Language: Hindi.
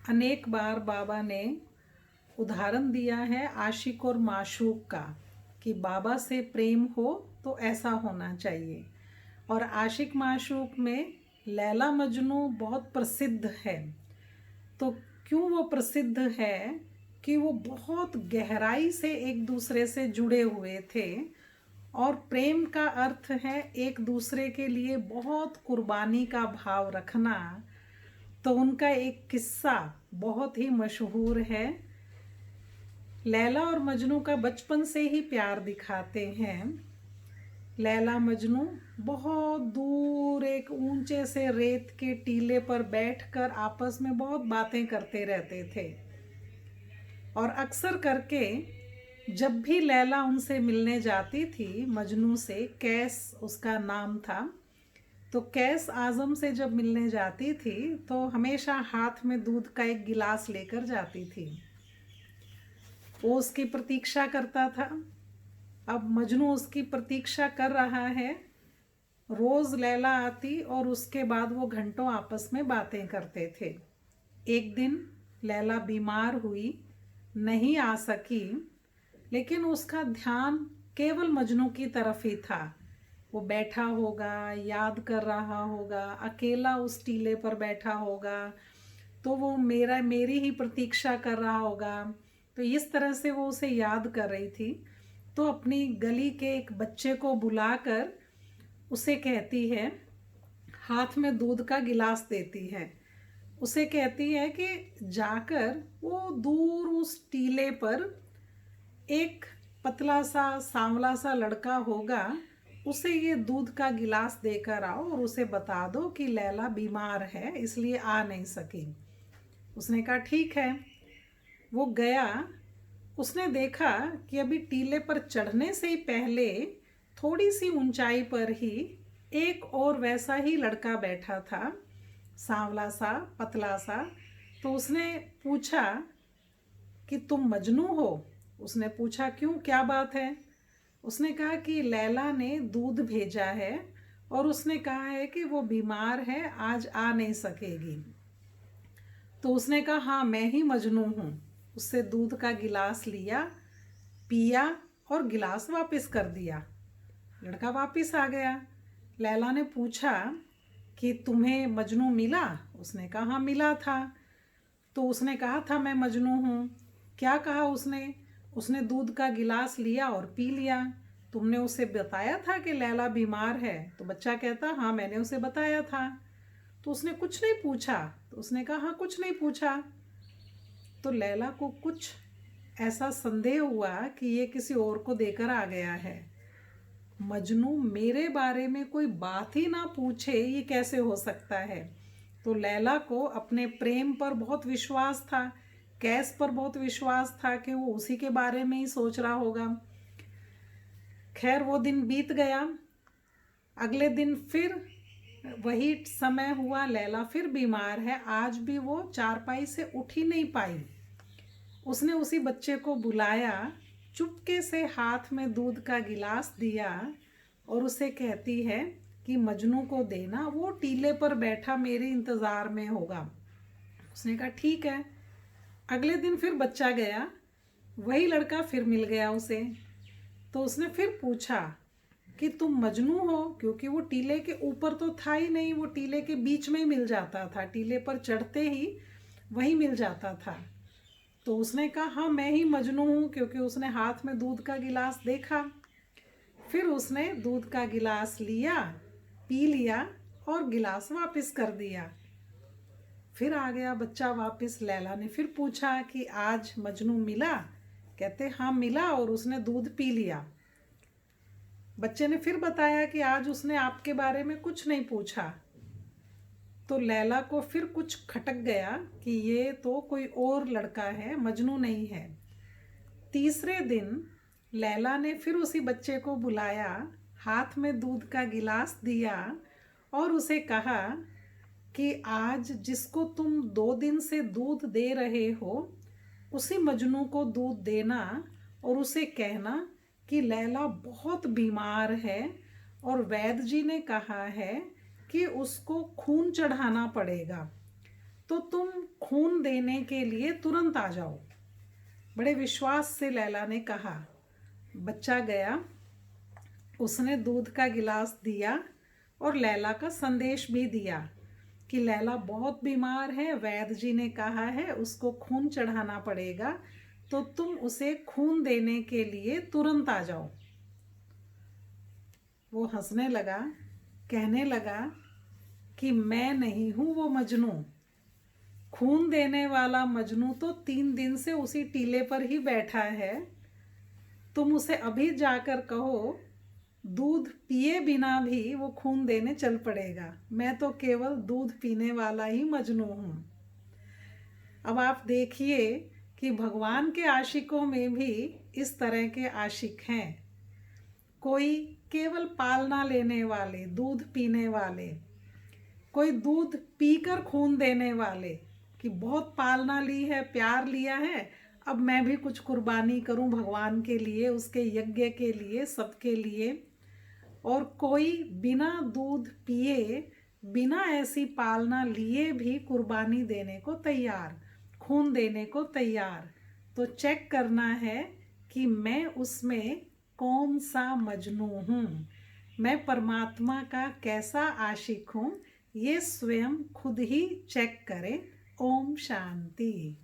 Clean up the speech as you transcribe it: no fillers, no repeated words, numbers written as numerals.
अनेक बार बाबा ने उदाहरण दिया है आशिक और माशूक का कि बाबा से प्रेम हो तो ऐसा होना चाहिए। और आशिक माशूक में लैला मजनू बहुत प्रसिद्ध है। तो क्यों वो प्रसिद्ध है कि वो बहुत गहराई से एक दूसरे से जुड़े हुए थे। और प्रेम का अर्थ है एक दूसरे के लिए बहुत कुर्बानी का भाव रखना। तो उनका एक किस्सा बहुत ही मशहूर है। लैला और मजनू का बचपन से ही प्यार दिखाते हैं। लैला मजनू बहुत दूर एक ऊंचे से रेत के टीले पर बैठकर आपस में बहुत बातें करते रहते थे। और अक्सर करके जब भी लैला उनसे मिलने जाती थी, मजनू से, कैस उसका नाम था, तो कैस आज़म से जब मिलने जाती थी तो हमेशा हाथ में दूध का एक गिलास लेकर जाती थी। वो उसकी प्रतीक्षा करता था। अब मजनू उसकी प्रतीक्षा कर रहा है। रोज़ लैला आती और उसके बाद वो घंटों आपस में बातें करते थे। एक दिन लैला बीमार हुई, नहीं आ सकी, लेकिन उसका ध्यान केवल मजनू की तरफ ही था। वो बैठा होगा, याद कर रहा होगा, अकेला उस टीले पर बैठा होगा, तो वो मेरी ही प्रतीक्षा कर रहा होगा। तो इस तरह से वो उसे याद कर रही थी। तो अपनी गली के एक बच्चे को बुलाकर उसे कहती है, हाथ में दूध का गिलास देती है, उसे कहती है कि जाकर वो दूर उस टीले पर एक पतला सा सांवला सा लड़का होगा, उसे ये दूध का गिलास देकर आओ और उसे बता दो कि लैला बीमार है इसलिए आ नहीं सकी। उसने कहा ठीक है। वो गया। उसने देखा कि अभी टीले पर चढ़ने से ही पहले थोड़ी सी ऊंचाई पर ही एक और वैसा ही लड़का बैठा था, सांवला सा, पतला सा। तो उसने पूछा कि तुम मजनू हो? उसने पूछा क्यों, क्या बात है? उसने कहा कि लैला ने दूध भेजा है और उसने कहा है कि वो बीमार है, आज आ नहीं सकेगी। तो उसने कहा हाँ, मैं ही मजनू हूँ। उससे दूध का गिलास लिया, पिया और गिलास वापस कर दिया। लड़का वापस आ गया। लैला ने पूछा कि तुम्हें मजनू मिला? उसने कहा हाँ मिला था। तो उसने कहा था मैं मजनू हूँ। क्या कहा उसने? उसने दूध का गिलास लिया और पी लिया। तुमने उसे बताया था कि लैला बीमार है? तो बच्चा कहता हाँ मैंने उसे बताया था। तो उसने कुछ नहीं पूछा? तो उसने कहा हाँ कुछ नहीं पूछा। तो लैला को कुछ ऐसा संदेह हुआ कि ये किसी और को देकर आ गया है। मजनू मेरे बारे में कोई बात ही ना पूछे, ये कैसे हो सकता है? तो लैला को अपने प्रेम पर बहुत विश्वास था, कैस पर बहुत विश्वास था कि वो उसी के बारे में ही सोच रहा होगा। खैर वो दिन बीत गया। अगले दिन फिर वही समय हुआ, लैला फिर बीमार है। आज भी वो चारपाई से उठ ही नहीं पाई। उसने उसी बच्चे को बुलाया, चुपके से हाथ में दूध का गिलास दिया और उसे कहती है कि मजनू को देना, वो टीले पर बैठा मेरे इंतज़ार में होगा। उसने कहा ठीक है। अगले दिन फिर बच्चा गया, वही लड़का फिर मिल गया उसे। तो उसने फिर पूछा कि तुम मजनू हो? क्योंकि वो टीले के ऊपर तो था ही नहीं, वो टीले के बीच में ही मिल जाता था, टीले पर चढ़ते ही वही मिल जाता था। तो उसने कहा हाँ मैं ही मजनू हूँ, क्योंकि उसने हाथ में दूध का गिलास देखा। फिर उसने दूध का गिलास लिया, पी लिया और गिलास वापस कर दिया। फिर आ गया बच्चा वापस। लैला ने फिर पूछा कि आज मजनू मिला? कहते हाँ मिला और उसने दूध पी लिया। बच्चे ने फिर बताया कि आज उसने आपके बारे में कुछ नहीं पूछा। तो लैला को फिर कुछ खटक गया कि ये तो कोई और लड़का है, मजनू नहीं है। तीसरे दिन लैला ने फिर उसी बच्चे को बुलाया, हाथ में दूध का गिलास दिया और उसे कहा कि आज जिसको तुम 2 दिन से दूध दे रहे हो उसी मजनू को दूध देना और उसे कहना कि लैला बहुत बीमार है और वैद्य जी ने कहा है कि उसको खून चढ़ाना पड़ेगा। तो तुम खून देने के लिए तुरंत आ जाओ। बड़े विश्वास से लैला ने कहा। बच्चा गया, उसने दूध का गिलास दिया और लैला का संदेश भी दिया कि लैला बहुत बीमार है, वैद्य जी ने कहा है उसको खून चढ़ाना पड़ेगा, तो तुम उसे खून देने के लिए तुरंत आ जाओ। वो हंसने लगा, कहने लगा कि मैं नहीं हूँ वो मजनू। खून देने वाला मजनू तो 3 दिन से उसी टीले पर ही बैठा है। तुम उसे अभी जाकर कहो दूध पिए बिना भी वो खून देने चल पड़ेगा। मैं तो केवल दूध पीने वाला ही मजनू हूँ। अब आप देखिए कि भगवान के आशिकों में भी इस तरह के आशिक हैं। कोई केवल पालना लेने वाले, दूध पीने वाले, कोई दूध पीकर खून देने वाले कि बहुत पालना ली है, प्यार लिया है, अब मैं भी कुछ कुर्बानी करूं भगवान के लिए, उसके यज्ञ के लिए, सबके लिए। और कोई बिना दूध पिए, बिना ऐसी पालना लिए भी कुर्बानी देने को तैयार, खून देने को तैयार। तो चेक करना है कि मैं उसमें कौन सा मजनू हूँ, मैं परमात्मा का कैसा आशिक हूँ। ये स्वयं खुद ही चेक करें। ओम शांति।